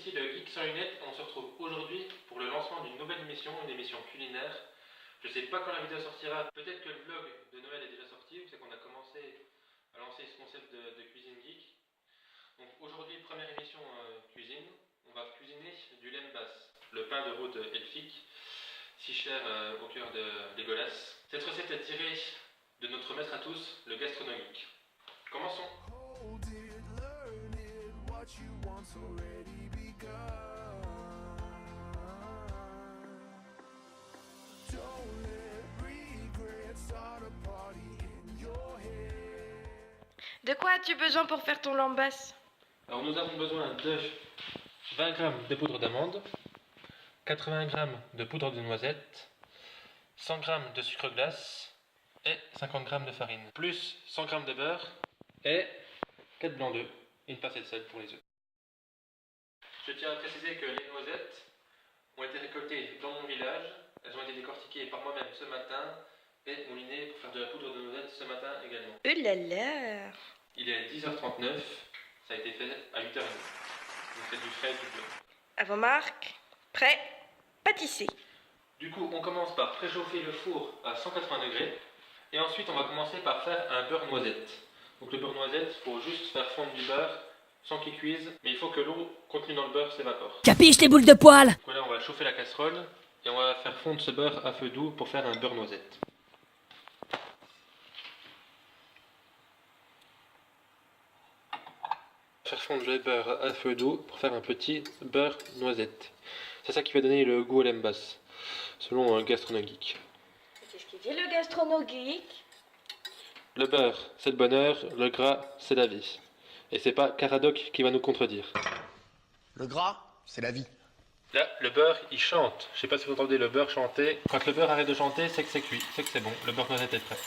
ici le Geek sans lunettes et on se retrouve aujourd'hui pour le lancement d'une nouvelle émission, une émission culinaire. Je sais pas quand la vidéo sortira, peut-être que le vlog de Noël est déjà sorti, c'est qu'on a commencé à lancer ce concept de cuisine geek. Donc aujourd'hui, première émission cuisine, on va cuisiner du lembas, le pain de rôde elfique, si cher au cœur de Legolas. Cette recette est tirée de notre maître à tous, le gastronomique. Commençons. De quoi as-tu besoin pour faire ton lambas? Alors nous avons besoin de 20 g de poudre d'amande, 80 g de poudre de noisette, 100 g de sucre glace et 50 g de farine, plus 100 g de beurre et 4 blancs d'œufs et une pincée de sel pour les œufs. Je tiens à préciser que les noisettes ont été récoltées dans mon village, elles ont été décortiquées par moi-même ce matin et moulinées pour faire de la poudre de noisette ce matin également. Oh là là! Il est 10h39, ça a été fait à 8h30. Donc c'est du frais et du blanc. Avant-marque, prêt, pâtisser. Du coup, on commence par préchauffer le four à 180 degrés. Et ensuite, on va commencer par faire un beurre noisette. Donc le beurre noisette, il faut juste faire fondre du beurre sans qu'il cuise. Mais il faut que l'eau contenue dans le beurre s'évapore. Capiche tes boules de poil! Donc là, on va chauffer la casserole et on va faire fondre ce beurre à feu doux pour faire un beurre noisette. Faire fondre le beurre à feu doux pour faire un petit beurre noisette. C'est ça qui va donner le goût au lembas, selon un gastronomique. C'est ce qu'il dit le gastronomique. Le beurre, c'est le bonheur, le gras, c'est la vie. Et c'est pas Caradoc qui va nous contredire. Le gras, c'est la vie. Là, le beurre, il chante. Je sais pas si vous entendez le beurre chanter. Quand le beurre arrête de chanter, c'est que c'est cuit, c'est que c'est bon. Le beurre noisette est prêt.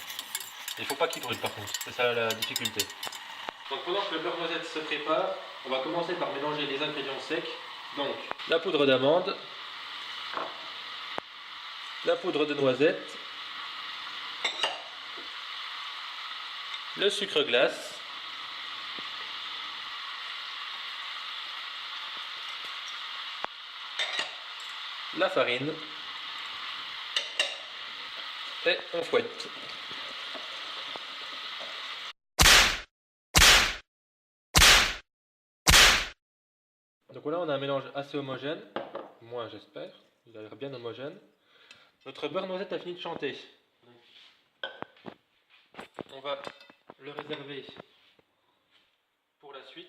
Il faut pas qu'il brûle par contre, c'est ça la difficulté. Donc pendant que le beurre noisette se prépare, on va commencer par mélanger les ingrédients secs. Donc la poudre d'amande, la poudre de noisette, le sucre glace, la farine et on fouette. Donc là on a un mélange assez homogène, moi j'espère, il a l'air bien homogène. Notre beurre noisette a fini de chanter. On va le réserver pour la suite.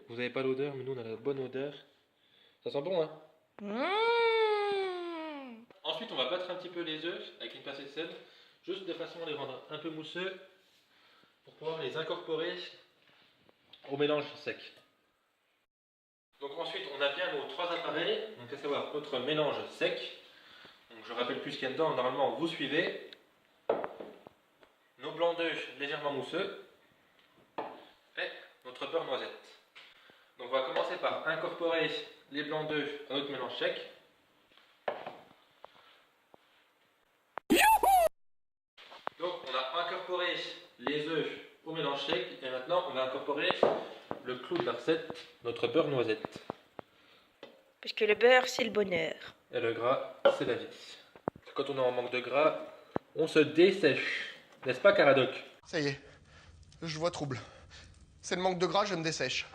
Vous n'avez pas l'odeur, mais nous on a la bonne odeur. Ça sent bon, hein? Ensuite, on va battre un petit peu les œufs avec une pincée de sel, juste de façon à les rendre un peu mousseux pour pouvoir les incorporer au mélange sec. Donc ensuite, on a bien nos trois appareils, donc à savoir notre mélange sec. Donc je rappelle plus ce qu'il y a dedans, normalement vous suivez. Nos blancs d'œufs légèrement mousseux et notre beurre noisette. Donc on va commencer par incorporer les blancs d'œufs à notre mélange sec. Donc on a incorporé les œufs au mélange sec et maintenant on va incorporer le clou de la recette, notre beurre noisette. Parce que le beurre, c'est le bonheur. Et le gras, c'est la vie. Quand on est en manque de gras, on se dessèche. N'est-ce pas, Caradoc? Ça y est, je vois trouble. C'est le manque de gras, je me dessèche.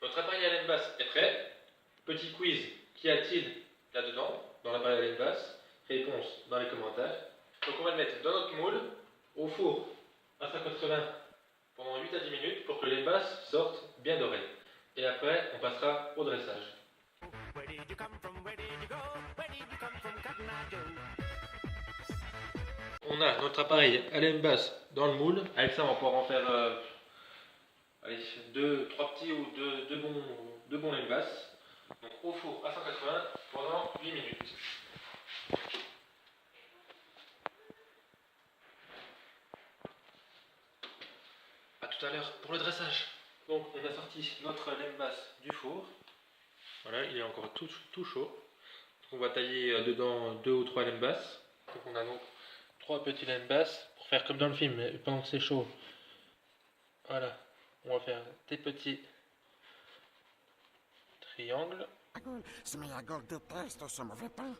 Notre appareil à lembas est prêt. Petit quiz, qu'y a-t-il là-dedans, dans l'appareil à lembas? Réponse dans les commentaires. Donc on va le mettre dans notre moule, au four à 180 pendant 8 à 10 minutes pour que le lembas sorte bien doré. Et après, on passera au dressage. On a notre appareil à lembas dans le moule. Avec ça, on va pouvoir en faire 3 petits ou 2 bons lembas. Donc au four à 180 pendant 8 minutes. A tout à l'heure pour le dressage. Donc on a sorti notre lembas du four. Voilà, il est encore tout chaud. On va tailler dedans 2 ou 3 lembas. Donc on a donc 3 petits lembas pour faire comme dans le film, mais pendant que c'est chaud. Voilà, on va faire des petits triangles. C'est ma gueule de peste, ce mauvais pain.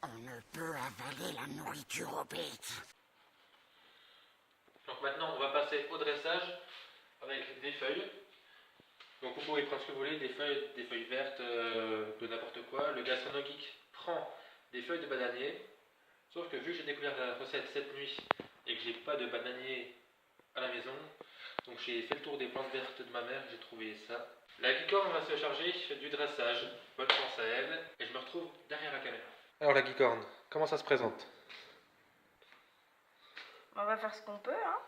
On ne peut avaler la nourriture aux bêtes. Donc maintenant on va passer au dressage avec des feuilles. Donc vous pouvez prendre ce que vous voulez, des feuilles vertes, de n'importe quoi. Le gastronogeek prend des feuilles de bananier. Sauf que vu que j'ai découvert la recette cette nuit et que j'ai pas de bananier à la maison, donc j'ai fait le tour des plantes vertes de ma mère, j'ai trouvé ça. La guicorne va se charger du dressage. Bonne chance à elle. Et je me retrouve derrière la caméra. Alors la guicorne, comment ça se présente? On va faire ce qu'on peut, hein.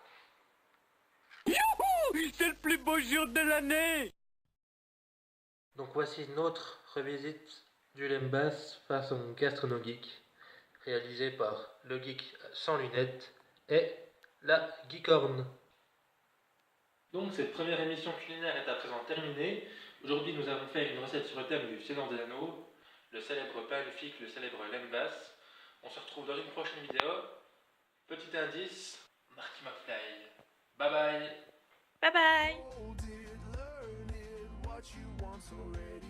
Youhou! C'est le plus beau jour de l'année! Donc voici notre revisite du lembas façon gastronogeek, réalisé par le geek sans lunettes et la geekorne. Donc cette première émission culinaire est à présent terminée. Aujourd'hui nous avons fait une recette sur le thème du Seigneur des Anneaux, le célèbre pain elfique, le célèbre lembas. On se retrouve dans une prochaine vidéo. Petit indice, Marty McFly. Bye bye. Bye bye. Oh, did learn it what you once already